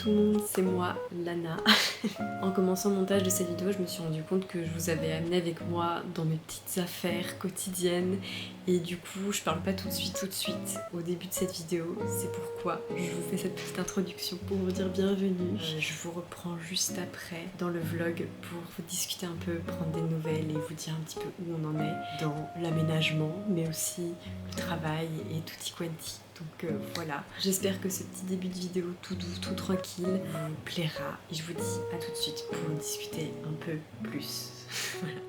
tout le monde, c'est moi, Lana. En commençant le montage de cette vidéo, je me suis rendu compte que je vous avais amené avec moi dans mes petites affaires quotidiennes et du coup je parle pas tout de suite au début de cette vidéo. C'est pourquoi je vous fais cette petite introduction pour vous dire bienvenue. Je vous reprends juste après dans le vlog pour vous discuter un peu, prendre des nouvelles et vous dire un petit peu où on en est dans l'aménagement mais aussi le travail et tutti quanti. Donc voilà, j'espère que ce petit début de vidéo tout doux, tout tranquille vous plaira et je vous dis à tout de suite pour en discuter un peu plus. Voilà.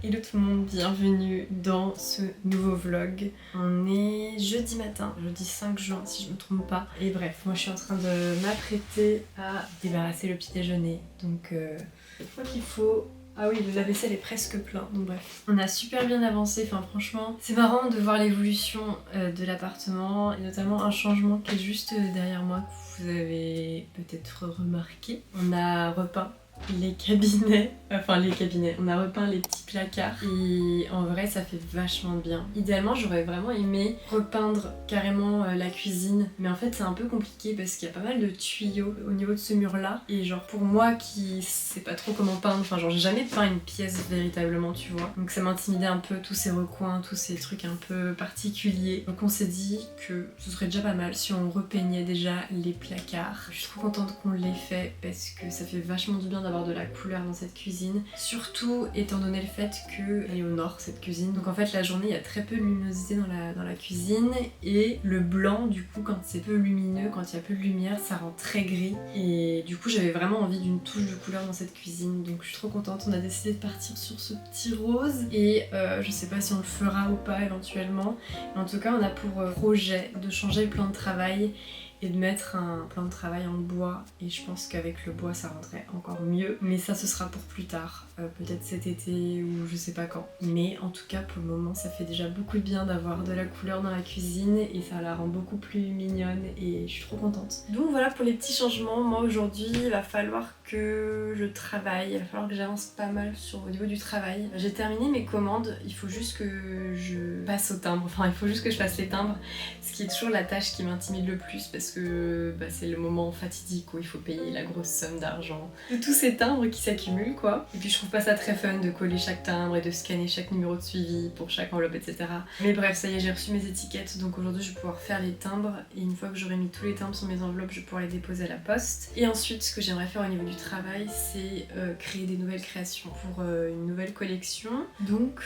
Hello tout le monde, bienvenue dans ce nouveau vlog. On est jeudi matin, jeudi 5 juin si je me trompe pas. Et bref, moi je suis en train de m'apprêter à débarrasser le petit déjeuner. Donc je crois qu'il faut... Ah oui, le lave-vaisselle est presque plein, donc bref. On a super bien avancé, enfin franchement, c'est marrant de voir l'évolution de l'appartement et notamment un changement qui est juste derrière moi que vous avez peut-être remarqué. On a repeint les cabinets, on a repeint les petits placards et en vrai ça fait vachement bien. Idéalement j'aurais vraiment aimé repeindre carrément la cuisine mais en fait c'est un peu compliqué parce qu'il y a pas mal de tuyaux au niveau de ce mur là et genre pour moi qui sais pas trop comment peindre, enfin genre j'ai jamais peint une pièce véritablement tu vois, donc ça m'intimidait un peu tous ces recoins, tous ces trucs un peu particuliers, donc on s'est dit que ce serait déjà pas mal si on repeignait déjà les placards. Je suis trop contente qu'on l'ait fait parce que ça fait vachement du bien d'avoir de la couleur dans cette cuisine, surtout étant donné le fait qu'elle est au nord cette cuisine, donc en fait la journée il y a très peu de luminosité dans la cuisine et le blanc du coup quand c'est peu lumineux, quand il y a peu de lumière ça rend très gris et du coup j'avais vraiment envie d'une touche de couleur dans cette cuisine, donc je suis trop contente. On a décidé de partir sur ce petit rose et je sais pas si on le fera ou pas éventuellement, mais en tout cas on a pour projet de changer le plan de travail et de mettre un plan de travail en bois et je pense qu'avec le bois ça rendrait encore mieux, mais ça ce sera pour plus tard, peut-être cet été ou je sais pas quand, mais en tout cas pour le moment ça fait déjà beaucoup de bien d'avoir de la couleur dans la cuisine et ça la rend beaucoup plus mignonne et je suis trop contente. Donc voilà pour les petits changements. Moi aujourd'hui il va falloir que je travaille, il va falloir que j'avance pas mal au niveau du travail. J'ai terminé mes commandes, il faut juste que je passe au timbre, enfin il faut juste que je fasse les timbres, ce qui est toujours la tâche qui m'intimide le plus parce que c'est le moment fatidique où il faut payer la grosse somme d'argent de tous ces timbres qui s'accumulent quoi. Et puis je trouve pas ça très fun de coller chaque timbre et de scanner chaque numéro de suivi pour chaque enveloppe etc. Mais bref ça y est j'ai reçu mes étiquettes donc aujourd'hui je vais pouvoir faire les timbres et une fois que j'aurai mis tous les timbres sur mes enveloppes je vais pouvoir les déposer à la poste. Et ensuite ce que j'aimerais faire au niveau du travail c'est créer des nouvelles créations pour une nouvelle collection. Donc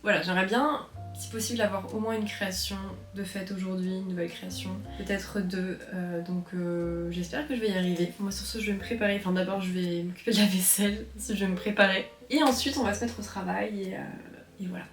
Voilà, j'aimerais bien, si possible, avoir au moins une création de fête aujourd'hui, une nouvelle création, peut-être deux, donc j'espère que je vais y arriver. Moi sur ce je vais me préparer, enfin d'abord je vais m'occuper de la vaisselle, ensuite je vais me préparer, et ensuite on va se mettre au travail et voilà.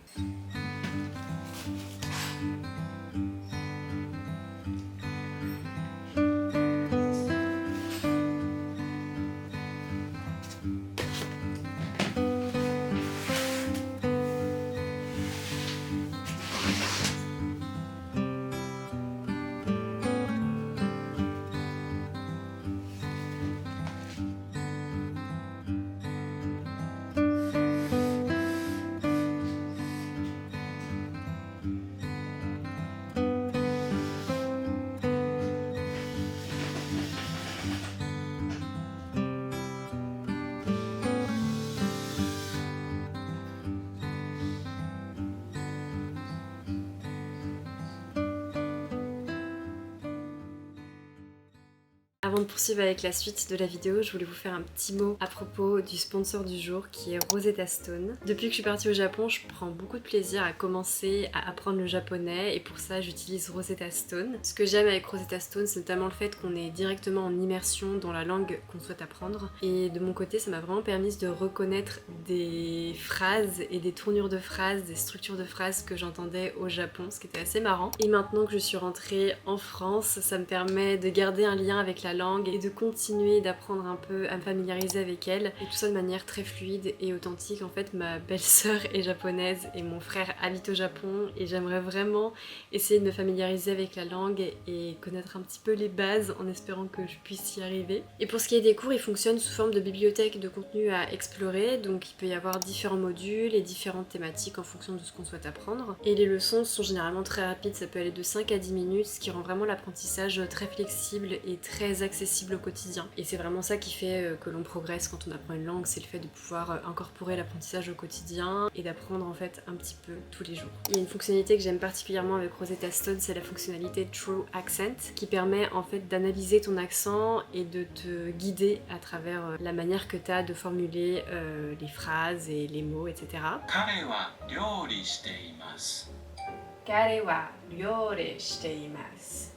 Avant de poursuivre avec la suite de la vidéo, je voulais vous faire un petit mot à propos du sponsor du jour qui est Rosetta Stone. Depuis que je suis partie au Japon, je prends beaucoup de plaisir à commencer à apprendre le japonais et pour ça j'utilise Rosetta Stone. Ce que j'aime avec Rosetta Stone, c'est notamment le fait qu'on est directement en immersion dans la langue qu'on souhaite apprendre, et de mon côté ça m'a vraiment permis de reconnaître des phrases et des tournures de phrases, des structures de phrases que j'entendais au Japon, ce qui était assez marrant. Et maintenant que je suis rentrée en France, ça me permet de garder un lien avec la langue et de continuer d'apprendre un peu à me familiariser avec elle, et tout ça de manière très fluide et authentique. En fait, ma belle-sœur est japonaise et mon frère habite au Japon, et j'aimerais vraiment essayer de me familiariser avec la langue et connaître un petit peu les bases en espérant que je puisse y arriver. Et pour ce qui est des cours, ils fonctionnent sous forme de bibliothèque de contenu à explorer, donc il peut y avoir différents modules et différentes thématiques en fonction de ce qu'on souhaite apprendre. Et les leçons sont généralement très rapides, ça peut aller de 5 à 10 minutes, ce qui rend vraiment l'apprentissage très flexible et très accessible au quotidien. Et c'est vraiment ça qui fait que l'on progresse quand on apprend une langue, c'est le fait de pouvoir incorporer l'apprentissage au quotidien et d'apprendre en fait un petit peu tous les jours. Il y a une fonctionnalité que j'aime particulièrement avec Rosetta Stone, c'est la fonctionnalité True Accent, qui permet en fait d'analyser ton accent et de te guider à travers la manière que tu as de formuler les phrases et les mots, etc. Kare wa ryori shite imasu. Kare wa ryori shite imasu.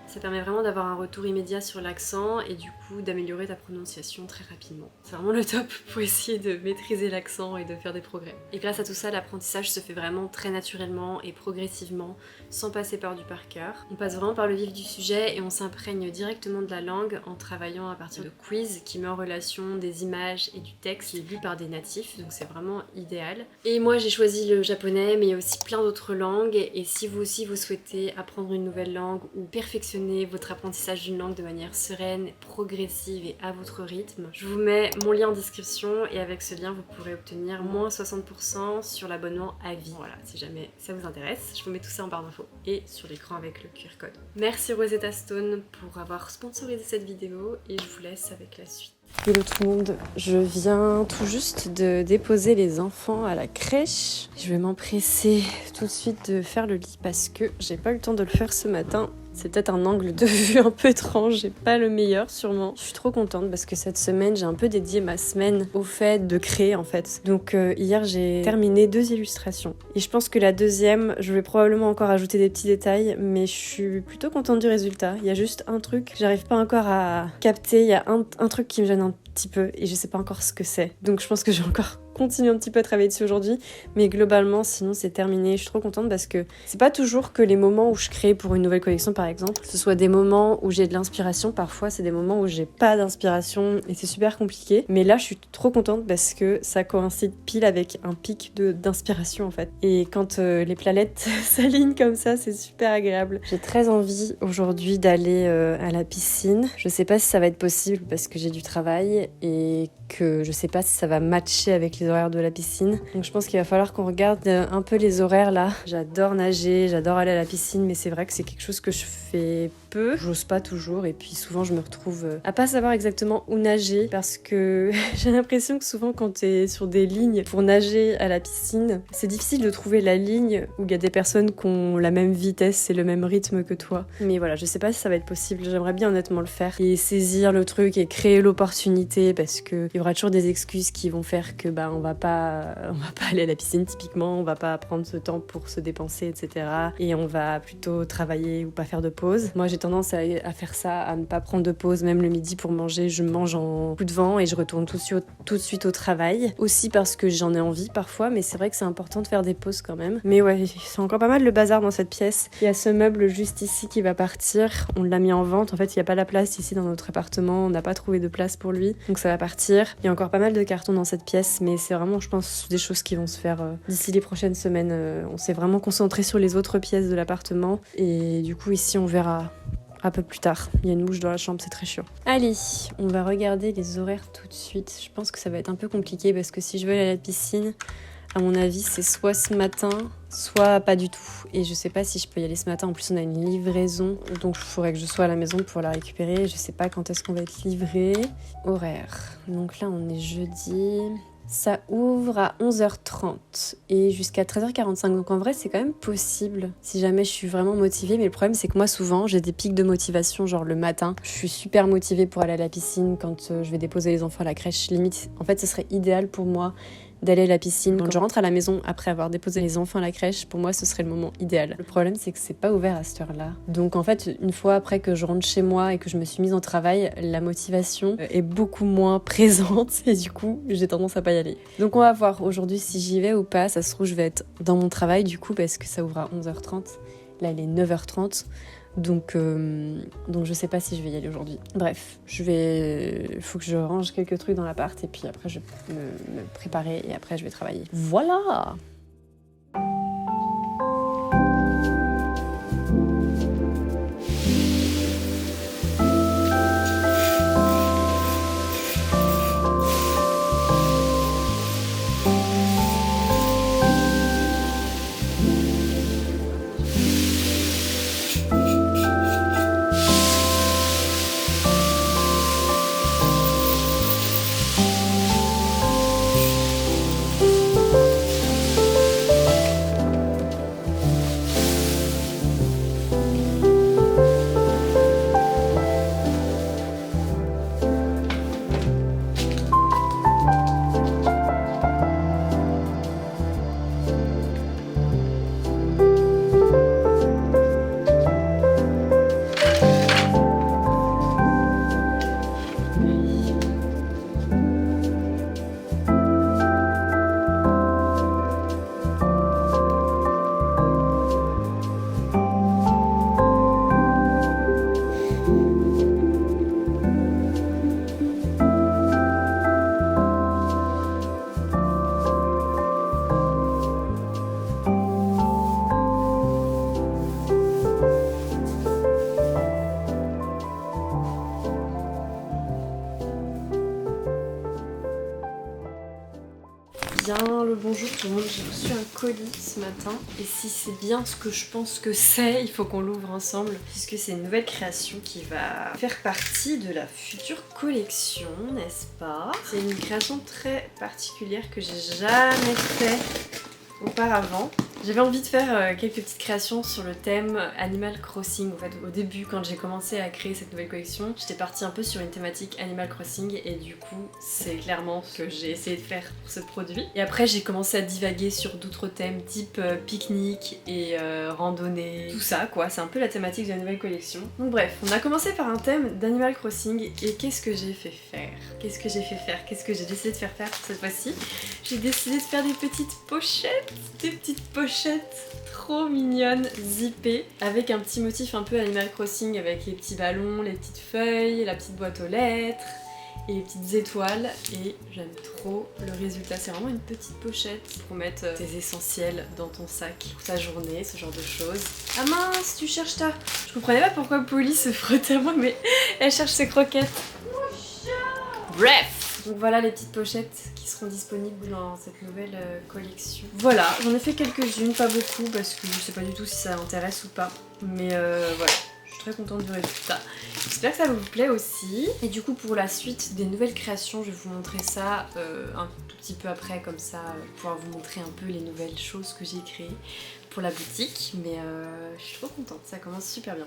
Ça permet vraiment d'avoir un retour immédiat sur l'accent et du coup d'améliorer ta prononciation très rapidement. C'est vraiment le top pour essayer de maîtriser l'accent et de faire des progrès. Et grâce à tout ça, l'apprentissage se fait vraiment très naturellement et progressivement, sans passer par du par cœur. On passe vraiment par le vif du sujet et on s'imprègne directement de la langue en travaillant à partir de quiz qui met en relation des images et du texte qui est lu par des natifs, donc c'est vraiment idéal. Et moi j'ai choisi le japonais, mais il y a aussi plein d'autres langues, et si vous aussi vous souhaitez apprendre une nouvelle langue ou perfectionner votre apprentissage d'une langue de manière sereine, progressive et à votre rythme, je vous mets mon lien en description, et avec ce lien vous pourrez obtenir moins 60% sur l'abonnement à vie. Voilà, si jamais ça vous intéresse, je vous mets tout ça en barre d'infos et sur l'écran avec le QR code. Merci Rosetta Stone pour avoir sponsorisé cette vidéo, et je vous laisse avec la suite. Hello tout le monde, je viens tout juste de déposer les enfants à la crèche. Je vais m'empresser tout de suite de faire le lit parce que j'ai pas eu le temps de le faire ce matin. C'est peut-être un angle de vue un peu étrange et pas le meilleur sûrement. Je suis trop contente parce que cette semaine, j'ai un peu dédié ma semaine au fait de créer en fait. Donc hier, j'ai terminé 2 illustrations. Et je pense que la deuxième, je vais probablement encore ajouter des petits détails, mais je suis plutôt contente du résultat. Il y a juste un truc que j'arrive pas encore à capter. Il y a un truc qui me gêne un petit peu et je sais pas encore ce que c'est. Donc je pense que j'ai encore continuer un petit peu à travailler dessus aujourd'hui, mais globalement sinon c'est terminé. Je suis trop contente parce que c'est pas toujours que les moments où je crée pour une nouvelle collection par exemple, ce soit des moments où j'ai de l'inspiration. Parfois c'est des moments où j'ai pas d'inspiration et c'est super compliqué, mais là je suis trop contente parce que ça coïncide pile avec un pic d'inspiration en fait, et quand les planètes s'alignent comme ça, c'est super agréable. J'ai très envie aujourd'hui d'aller à la piscine. Je sais pas si ça va être possible parce que j'ai du travail et que je sais pas si ça va matcher avec les horaires de la piscine. Donc je pense qu'il va falloir qu'on regarde un peu les horaires là. J'adore nager, j'adore aller à la piscine, mais c'est vrai que c'est quelque chose que je fais peu. J'ose pas toujours, et puis souvent je me retrouve à pas savoir exactement où nager parce que j'ai l'impression que souvent quand t'es sur des lignes pour nager à la piscine, c'est difficile de trouver la ligne où il y a des personnes qui ont la même vitesse et le même rythme que toi. Mais voilà, je sais pas si ça va être possible. J'aimerais bien honnêtement le faire et saisir le truc et créer l'opportunité, parce que il y aura toujours des excuses qui vont faire que on va pas aller à la piscine typiquement, on va pas prendre ce temps pour se dépenser, etc. Et on va plutôt travailler ou pas faire de pause. Moi j'ai tendance à faire ça, à ne pas prendre de pause, même le midi pour manger, je mange en coup de vent et je retourne tout de suite au travail. Aussi parce que j'en ai envie parfois, mais c'est vrai que c'est important de faire des pauses quand même. Mais ouais, c'est encore pas mal le bazar dans cette pièce. Il y a ce meuble juste ici qui va partir, on l'a mis en vente, en fait il n'y a pas la place ici dans notre appartement, on n'a pas trouvé de place pour lui, donc ça va partir. Il y a encore pas mal de cartons dans cette pièce, mais c'est vraiment, je pense, des choses qui vont se faire d'ici les prochaines semaines. On s'est vraiment concentré sur les autres pièces de l'appartement, et du coup ici on verra un peu plus tard. Il y a une mouche dans la chambre, c'est très chiant. Allez, on va regarder les horaires tout de suite. Je pense que ça va être un peu compliqué parce que si je veux aller à la piscine, à mon avis, c'est soit ce matin, soit pas du tout. Et je sais pas si je peux y aller ce matin. En plus, on a une livraison, donc il faudrait que je sois à la maison pour la récupérer. Je sais pas quand est-ce qu'on va être livré. Horaire. Donc là, on est jeudi. Ça ouvre à 11h30 et jusqu'à 13h45. Donc en vrai, c'est quand même possible si jamais je suis vraiment motivée. Mais le problème, c'est que moi, souvent, j'ai des pics de motivation, genre le matin. Je suis super motivée pour aller à la piscine quand je vais déposer les enfants à la crèche. Limite, en fait, ce serait idéal pour moi d'aller à la piscine. Quand je rentre à la maison après avoir déposé les enfants à la crèche, pour moi ce serait le moment idéal. Le problème c'est que c'est pas ouvert à cette heure-là. Donc en fait, une fois après que je rentre chez moi et que je me suis mise en travail, la motivation est beaucoup moins présente et du coup j'ai tendance à pas y aller. Donc on va voir aujourd'hui si j'y vais ou pas. Ça se trouve je vais être dans mon travail du coup parce que ça ouvre à 11h30. Là il est 9h30. Donc je sais pas si je vais y aller aujourd'hui. Bref, faut que je range quelques trucs dans l'appart et puis après je vais me préparer et après je vais travailler. Voilà! Bien le bonjour tout le monde, j'ai reçu un colis ce matin et si c'est bien ce que je pense que c'est, il faut qu'on l'ouvre ensemble puisque c'est une nouvelle création qui va faire partie de la future collection, n'est-ce pas? C'est une création très particulière que j'ai jamais fait auparavant. J'avais envie de faire quelques petites créations sur le thème Animal Crossing. En fait, au début, quand j'ai commencé à créer cette nouvelle collection, j'étais partie un peu sur une thématique Animal Crossing et du coup, c'est clairement ce que j'ai essayé de faire pour ce produit. Et après, j'ai commencé à divaguer sur d'autres thèmes type pique-nique et randonnée, tout ça quoi. C'est un peu la thématique de la nouvelle collection. Donc bref, on a commencé par un thème d'Animal Crossing et qu'est-ce que j'ai fait faire? Qu'est-ce que j'ai fait faire? Qu'est-ce que j'ai décidé de faire cette fois-ci? J'ai décidé de faire des petites pochettes trop mignonnes, zippées, avec un petit motif un peu Animal Crossing avec les petits ballons, les petites feuilles, la petite boîte aux lettres et les petites étoiles et j'aime trop le résultat. C'est vraiment une petite pochette pour mettre tes essentiels dans ton sac pour ta journée, ce genre de choses. Ah mince, tu cherches ta... Je comprenais pas pourquoi Polly se frottait à moi mais elle cherche ses croquettes. Bref! Donc voilà les petites pochettes qui seront disponibles dans cette nouvelle collection. Voilà, j'en ai fait quelques-unes, pas beaucoup parce que je sais pas du tout si ça intéresse ou pas. Mais voilà, je suis très contente du résultat. J'espère que ça vous plaît aussi. Et du coup pour la suite des nouvelles créations, je vais vous montrer ça un tout petit peu après comme ça, pouvoir vous montrer un peu les nouvelles choses que j'ai créées pour la boutique. Mais je suis trop contente, ça commence super bien.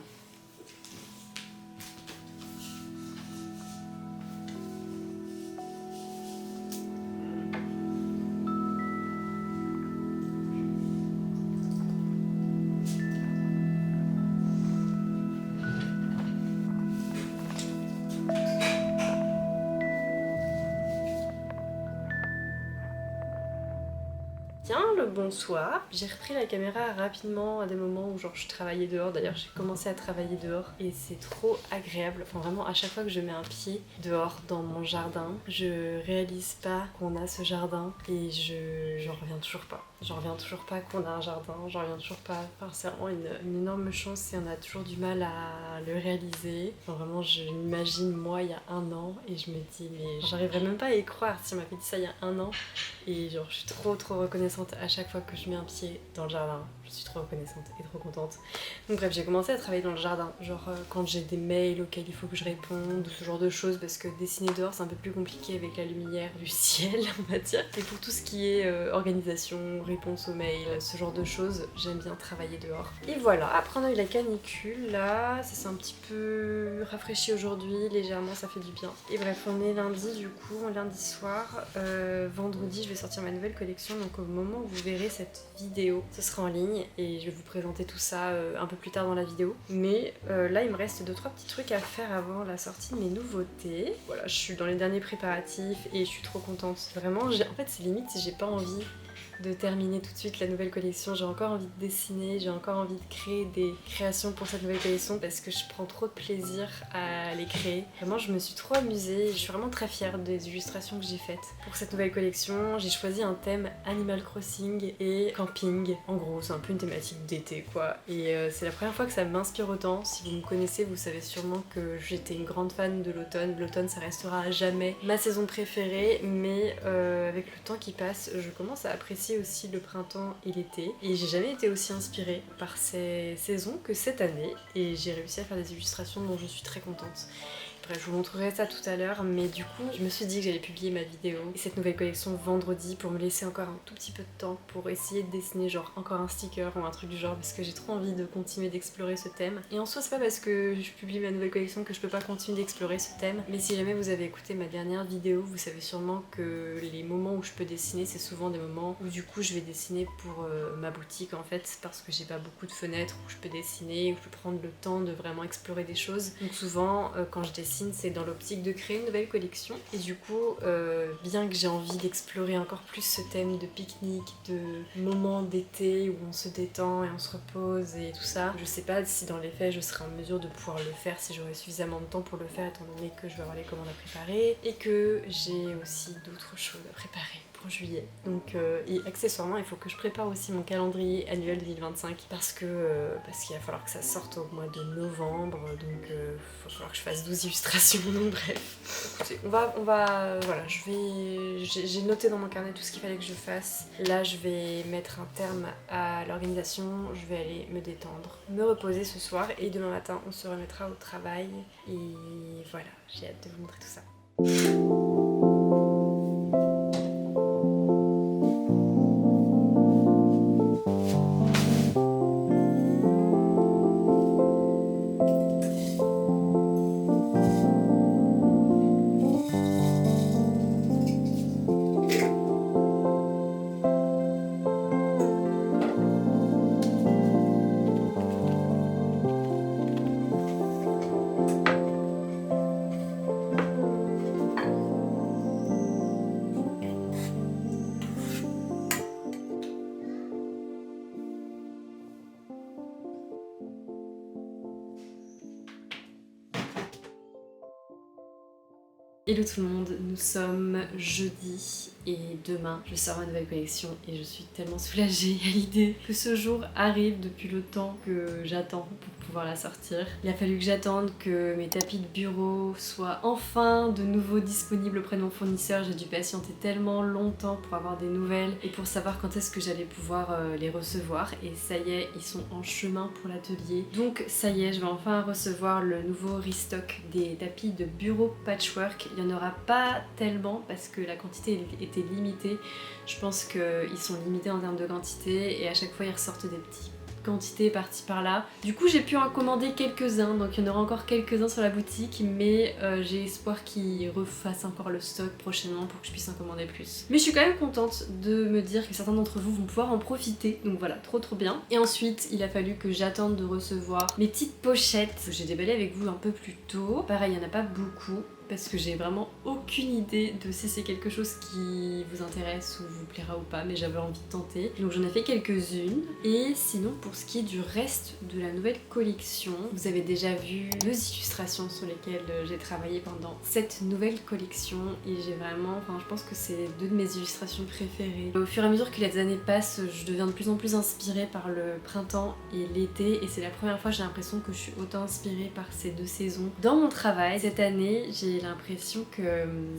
Bien le bonsoir. J'ai repris la caméra rapidement à des moments où genre je travaillais dehors. D'ailleurs j'ai commencé à travailler dehors et c'est trop agréable. Enfin vraiment à chaque fois que je mets un pied dehors dans mon jardin, je réalise pas qu'on a ce jardin et j'en reviens toujours pas. J'en reviens toujours pas qu'on a un jardin, j'en reviens toujours pas. Enfin, c'est vraiment une énorme chance et on a toujours du mal à le réaliser. Enfin, vraiment je m'imagine moi il y a un an et je me dis mais j'arriverais même pas à y croire si on m'avait dit ça il y a un an. Et genre je suis trop reconnaissante à chaque fois que je mets un pied dans le jardin. Je suis trop reconnaissante et trop contente. Donc bref, j'ai commencé à travailler dans le jardin. Genre quand j'ai des mails auxquels il faut que je réponde, ce genre de choses, parce que dessiner dehors c'est un peu plus compliqué avec la lumière du ciel, on va dire. Et pour tout ce qui est organisation, réponse aux mails, ce genre de choses, j'aime bien travailler dehors. Et voilà, après on a eu la canicule, là, ça s'est un petit peu rafraîchi aujourd'hui, légèrement, ça fait du bien. Et bref, on est lundi du coup, lundi soir. Vendredi, je vais sortir ma nouvelle collection, donc au moment où vous verrez cette vidéo, ce sera en ligne et je vais vous présenter tout ça un peu plus tard dans la vidéo. Mais là, il me reste 2-3 petits trucs à faire avant la sortie de mes nouveautés. Voilà, je suis dans les derniers préparatifs et je suis trop contente. Vraiment, en fait, c'est limite si j'ai pas envie de terminer tout de suite la nouvelle collection. J'ai encore envie de dessiner, j'ai encore envie de créer des créations pour cette nouvelle collection parce que je prends trop de plaisir à les créer. Vraiment, je me suis trop amusée. Je suis vraiment très fière des illustrations que j'ai faites pour cette nouvelle collection. J'ai choisi un thème Animal Crossing et camping. En gros, c'est un peu une thématique d'été quoi. Et c'est la première fois que ça m'inspire autant. Si vous me connaissez, vous savez sûrement que j'étais une grande fan de l'automne. L'automne, ça restera à jamais ma saison préférée, mais avec le temps qui passe, je commence à apprécier aussi le printemps et l'été et j'ai jamais été aussi inspirée par ces saisons que cette année et j'ai réussi à faire des illustrations dont je suis très contente. Bref, je vous montrerai ça tout à l'heure, mais du coup, je me suis dit que j'allais publier ma vidéo et cette nouvelle collection vendredi pour me laisser encore un tout petit peu de temps pour essayer de dessiner genre encore un sticker ou un truc du genre parce que j'ai trop envie de continuer d'explorer ce thème. Et en soi, c'est pas parce que je publie ma nouvelle collection que je peux pas continuer d'explorer ce thème, mais si jamais vous avez écouté ma dernière vidéo, vous savez sûrement que les moments où je peux dessiner, c'est souvent des moments où du coup je vais dessiner pour ma boutique en fait, parce que j'ai pas beaucoup de fenêtres où je peux dessiner, où je peux prendre le temps de vraiment explorer des choses. Donc souvent, quand je dessine, c'est dans l'optique de créer une nouvelle collection et du coup bien que j'ai envie d'explorer encore plus ce thème de pique-nique, de moments d'été où on se détend et on se repose et tout ça, je sais pas si dans les faits je serai en mesure de pouvoir le faire, si j'aurai suffisamment de temps pour le faire étant donné que je vais avoir les commandes à préparer et que j'ai aussi d'autres choses à préparer pour juillet. Donc et accessoirement il faut que je prépare aussi mon calendrier annuel 2025 parce qu'il va falloir que ça sorte au mois de novembre, donc il va falloir que je fasse 12 illustrations, donc bref. Écoutez, voilà, j'ai noté dans mon carnet tout ce qu'il fallait que je fasse. Là je vais mettre un terme à l'organisation, je vais aller me détendre, me reposer ce soir et demain matin on se remettra au travail et voilà, j'ai hâte de vous montrer tout ça. Hello tout le monde, nous sommes jeudi et demain je sors ma nouvelle collection et je suis tellement soulagée à l'idée que ce jour arrive depuis le temps que j'attends pour pouvoir la sortir. Il a fallu que j'attende que mes tapis de bureau soient enfin de nouveau disponibles auprès de mon fournisseur. J'ai dû patienter tellement longtemps pour avoir des nouvelles et pour savoir quand est-ce que j'allais pouvoir les recevoir et ça y est, ils sont en chemin pour l'atelier. Donc ça y est, je vais enfin recevoir le nouveau restock des tapis de bureau patchwork. Il n'y en aura pas tellement parce que la quantité était limitée. Je pense qu'ils sont limités en termes de quantité et à chaque fois ils ressortent des petites quantités par-ci par-là. Du coup j'ai pu en commander quelques-uns, donc il y en aura encore quelques-uns sur la boutique, mais j'ai espoir qu'ils refassent encore le stock prochainement pour que je puisse en commander plus. Mais je suis quand même contente de me dire que certains d'entre vous vont pouvoir en profiter, donc voilà, trop bien. Et ensuite il a fallu que j'attende de recevoir mes petites pochettes que j'ai déballées avec vous un peu plus tôt. Pareil, il n'y en a pas beaucoup, parce que j'ai vraiment aucune idée de si c'est quelque chose qui vous intéresse ou vous plaira ou pas, mais j'avais envie de tenter. Donc j'en ai fait quelques-unes. Et sinon pour ce qui est du reste de la nouvelle collection, vous avez déjà vu 2 illustrations sur lesquelles j'ai travaillé pendant cette nouvelle collection et j'ai vraiment, enfin je pense que c'est 2 de mes illustrations préférées. Au fur et à mesure que les années passent, je deviens de plus en plus inspirée par le printemps et l'été et c'est la première fois j'ai l'impression que je suis autant inspirée par ces 2 saisons. Dans mon travail, cette année, j'ai l'impression que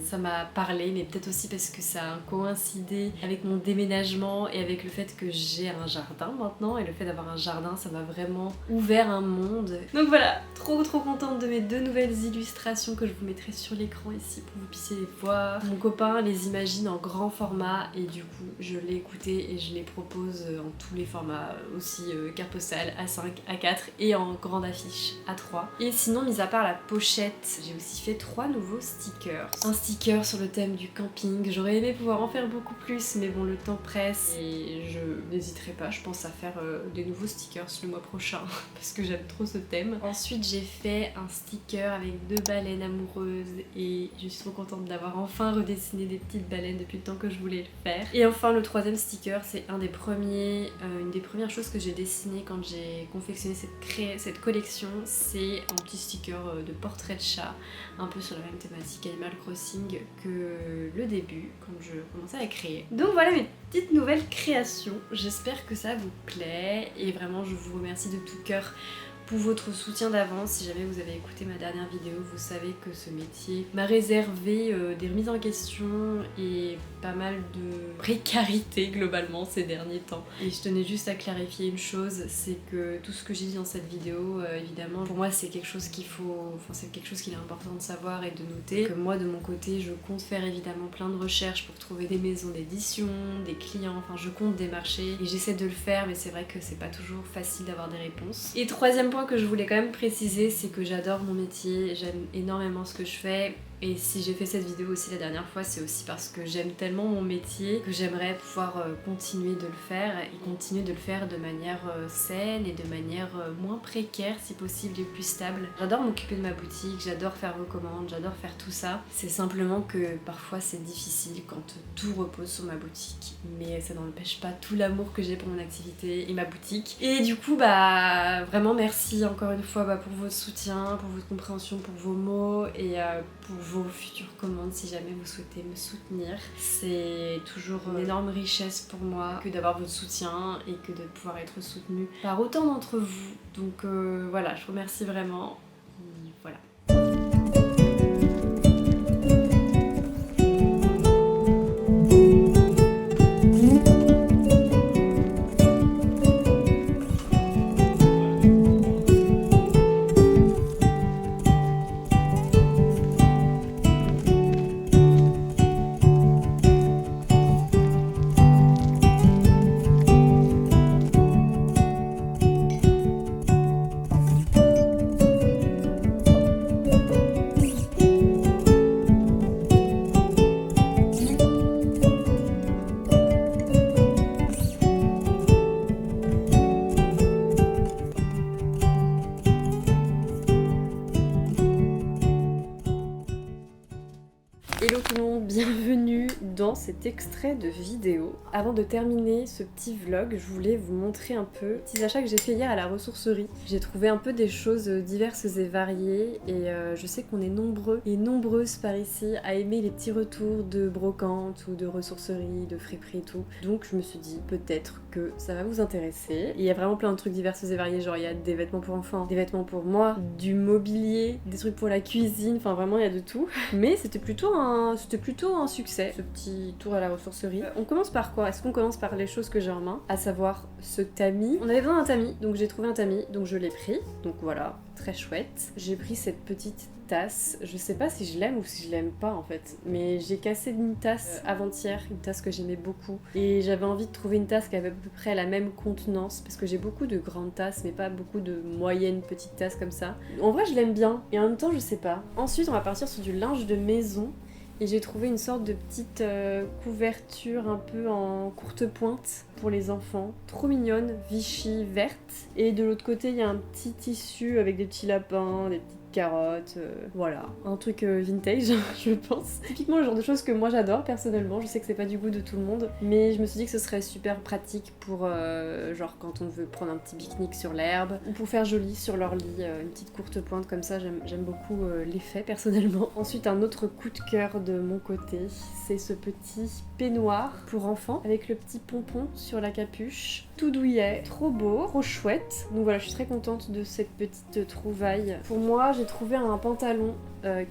ça m'a parlé, mais peut-être aussi parce que ça a coïncidé avec mon déménagement et avec le fait que j'ai un jardin maintenant, et le fait d'avoir un jardin, ça m'a vraiment ouvert un monde. Donc voilà, trop contente de mes 2 nouvelles illustrations que je vous mettrai sur l'écran ici pour que vous puissiez les voir. Mon copain les imagine en grand format et du coup je l'ai écouté et je les propose en tous les formats, aussi carte postale A5, A4 et en grande affiche A3. Et sinon, mis à part la pochette, j'ai aussi fait 3 nouveaux stickers. Un sticker sur le thème du camping, j'aurais aimé pouvoir en faire beaucoup plus mais bon le temps presse et je n'hésiterai pas, je pense à faire des nouveaux stickers le mois prochain parce que j'aime trop ce thème. Ensuite j'ai fait un sticker avec 2 baleines amoureuses et je suis trop contente d'avoir enfin redessiné des petites baleines depuis le temps que je voulais le faire. Et enfin le 3e sticker, c'est une des premières choses que j'ai dessinées quand j'ai confectionné cette collection, c'est un petit sticker de portrait de chat, un peu sur la même thématique Animal Crossing que le début, quand je commençais à créer. Donc voilà mes petites nouvelles créations, j'espère que ça vous plaît et vraiment je vous remercie de tout cœur pour votre soutien d'avance. Si jamais vous avez écouté ma dernière vidéo, vous savez que ce métier m'a réservé des remises en question et pas mal de précarité globalement ces derniers temps. Et je tenais juste à clarifier une chose, c'est que tout ce que j'ai dit dans cette vidéo, évidemment, pour moi c'est quelque chose qu'il est important de savoir et de noter. Que moi de mon côté, je compte faire évidemment plein de recherches pour trouver des maisons d'édition, des clients, enfin je compte démarcher et j'essaie de le faire, mais c'est vrai que c'est pas toujours facile d'avoir des réponses. Et 3e point que je voulais quand même préciser, c'est que j'adore mon métier, j'aime énormément ce que je fais. Et si j'ai fait cette vidéo aussi la dernière fois, c'est aussi parce que j'aime tellement mon métier que j'aimerais pouvoir continuer de le faire et continuer de le faire de manière saine et de manière moins précaire si possible et plus stable. J'adore m'occuper de ma boutique, j'adore faire vos commandes, j'adore faire tout ça. C'est simplement que parfois c'est difficile quand tout repose sur ma boutique, mais ça n'empêche pas tout l'amour que j'ai pour mon activité et ma boutique. Et du coup vraiment merci encore une fois pour votre soutien, pour votre compréhension, pour vos mots et pour vos futures commandes si jamais vous souhaitez me soutenir. C'est toujours une énorme richesse pour moi que d'avoir votre soutien et que de pouvoir être soutenue par autant d'entre vous. Donc voilà, je vous remercie vraiment. Voilà. Hello tout le monde, bienvenue dans cet extrait de vidéo. Avant de terminer ce petit vlog, je voulais vous montrer un peu les petits achats que j'ai fait hier à la ressourcerie. J'ai trouvé un peu des choses diverses et variées et je sais qu'on est nombreux et nombreuses par ici à aimer les petits retours de brocante ou de ressourcerie, de friperie et tout. Donc je me suis dit peut-être que ça va vous intéresser. Il y a vraiment plein de trucs divers et variés, genre il y a des vêtements pour enfants, des vêtements pour moi, du mobilier, des trucs pour la cuisine, enfin vraiment il y a de tout. Mais c'était plutôt un succès, ce petit tour à la ressourcerie. On commence par quoi? Est-ce qu'on commence par les choses que j'ai en main? À savoir ce tamis. On avait besoin d'un tamis, donc j'ai trouvé un tamis, donc je l'ai pris. Donc voilà, très chouette. J'ai pris cette petite tasse. Je sais pas si je l'aime ou si je l'aime pas en fait. Mais j'ai cassé une tasse avant-hier, une tasse que j'aimais beaucoup. Et j'avais envie de trouver une tasse qui avait à peu près la même contenance. Parce que j'ai beaucoup de grandes tasses, mais pas beaucoup de moyennes petites tasses comme ça. En vrai, je l'aime bien. Et en même temps, je sais pas. Ensuite, on va partir sur du linge de maison. Et j'ai trouvé une sorte de petite couverture un peu en courte pointe pour les enfants. Trop mignonne, Vichy verte. Et de l'autre côté, il y a un petit tissu avec des petits lapins, des petites carottes, voilà. Un truc vintage, je pense. Typiquement le genre de choses que moi j'adore personnellement. Je sais que c'est pas du goût de tout le monde, mais je me suis dit que ce serait super pratique pour genre quand on veut prendre un petit pique-nique sur l'herbe ou pour faire joli sur leur lit, une petite courte pointe comme ça. J'aime beaucoup l'effet personnellement. Ensuite, un autre coup de cœur de mon côté, c'est ce petit peignoir pour enfants avec le petit pompon sur la capuche. Tout douillet, trop beau, trop chouette. Donc voilà, je suis très contente de cette petite trouvaille. Pour moi, j'ai trouvé un pantalon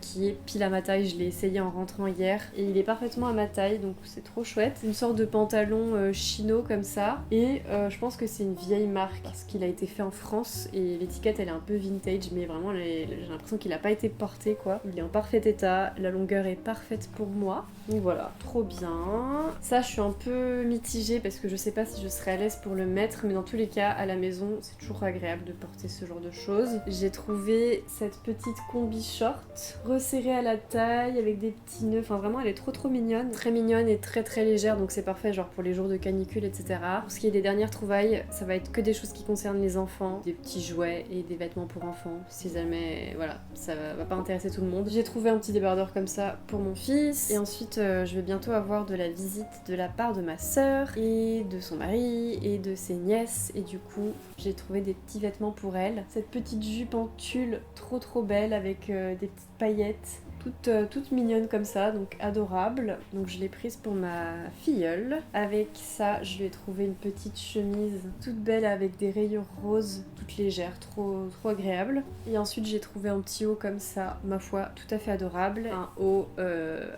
qui est pile à ma taille. Je l'ai essayé en rentrant hier et il est parfaitement à ma taille, donc c'est trop chouette. Une sorte de pantalon chino comme ça, et je pense que c'est une vieille marque parce qu'il a été fait en France et l'étiquette elle est un peu vintage, mais vraiment j'ai l'impression qu'il a pas été porté quoi. Il est en parfait état, la longueur est parfaite pour moi. Donc voilà, trop bien. Ça, je suis un peu mitigée parce que je sais pas si je serais à l'aise pour le mettre, mais dans tous les cas, à la maison, c'est toujours agréable de porter ce genre de choses. J'ai trouvé cette petite combi short resserrée à la taille avec des petits nœuds. Enfin, vraiment, elle est trop mignonne. Très mignonne et très légère, donc c'est parfait, genre pour les jours de canicule, etc. Pour ce qui est des dernières trouvailles, ça va être que des choses qui concernent les enfants, des petits jouets et des vêtements pour enfants. Si jamais, voilà, ça va pas intéresser tout le monde. J'ai trouvé un petit débardeur comme ça pour mon fils, et ensuite je vais bientôt avoir de la visite de la part de ma sœur et de son mari et de ses nièces, et du coup j'ai trouvé des petits vêtements pour elle. Cette petite jupe en tulle trop belle avec des petites paillettes toute mignonne comme ça, donc adorable. Donc je l'ai prise pour ma filleule. Avec ça, je lui ai trouvé une petite chemise toute belle avec des rayures roses, toute légère, trop agréable. Et ensuite j'ai trouvé un petit haut comme ça, ma foi, tout à fait adorable. Un haut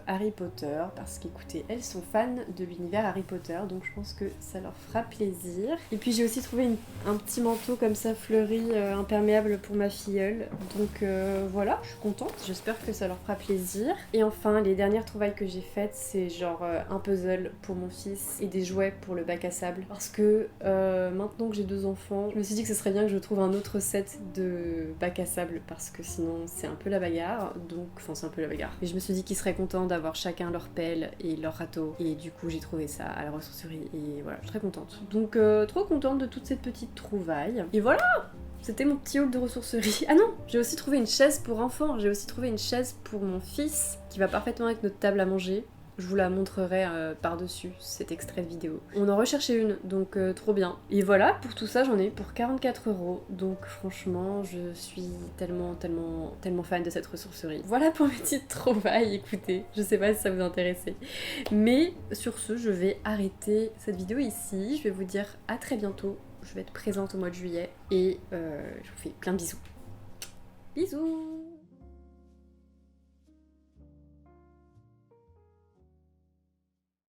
Harry Potter, parce qu'écoutez, elles sont fans de l'univers Harry Potter, donc je pense que ça leur fera plaisir. Et puis j'ai aussi trouvé un petit manteau comme ça fleuri, imperméable pour ma filleule. Donc voilà, je suis contente, j'espère que ça leur fera plaisir. Et enfin, les dernières trouvailles que j'ai faites, c'est genre un puzzle pour mon fils et des jouets pour le bac à sable, parce que maintenant que j'ai 2 enfants, je me suis dit que ce serait bien que je trouve un autre set de bac à sable, parce que sinon c'est un peu la bagarre. Donc, enfin c'est un peu la bagarre, mais je me suis dit qu'ils seraient contents d'avoir chacun leur pelle et leur râteau, et du coup j'ai trouvé ça à la ressourcerie et voilà, je suis très contente. Donc trop contente de toute cette petite trouvaille. Et voilà, c'était mon petit haul de ressourcerie. Ah non, j'ai aussi trouvé une chaise pour enfants, j'ai aussi trouvé une chaise pour mon fils qui va parfaitement avec notre table à manger. Je vous la montrerai par-dessus cet extrait de vidéo. On en recherchait une, donc trop bien. Et voilà, pour tout ça, j'en ai pour 44 €. Donc franchement, je suis tellement fan de cette ressourcerie. Voilà pour mes petites trouvailles, écoutez. Je sais pas si ça vous intéressait. Mais sur ce, je vais arrêter cette vidéo ici. Je vais vous dire à très bientôt. Je vais être présente au mois de juillet. Et je vous fais plein de bisous. Bisous!